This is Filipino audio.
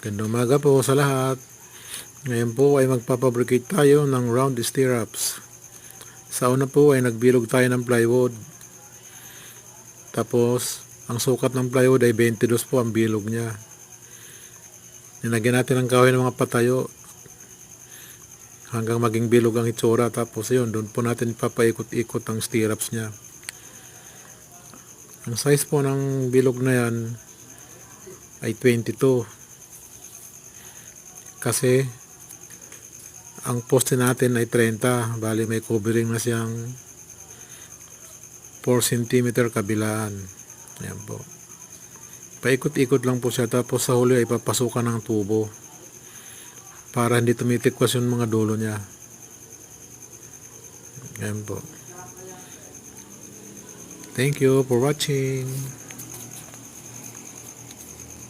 Gandang umaga po sa lahat. Ngayon po ay magpapabricate tayo ng round stirrups. Sa una po ay nagbilog tayo ng plywood. Tapos, ang sukat ng plywood ay 22 po ang bilog niya. Nilagyan natin ng kahoy ng mga patayo hanggang maging bilog ang itsura. Tapos yun, doon po natin ipapaikot-ikot ang stirrups niya. Ang size po ng bilog na yan ay 22. Kasi ang poste natin ay 30, bali may covering na siyang 4 cm kabilaan. Ayan po. Paikot-ikot lang po siya, tapos sa huli ay papasukan ng tubo para hindi tumitikwas yung mga dulo niya. Ayan po. Thank you for watching.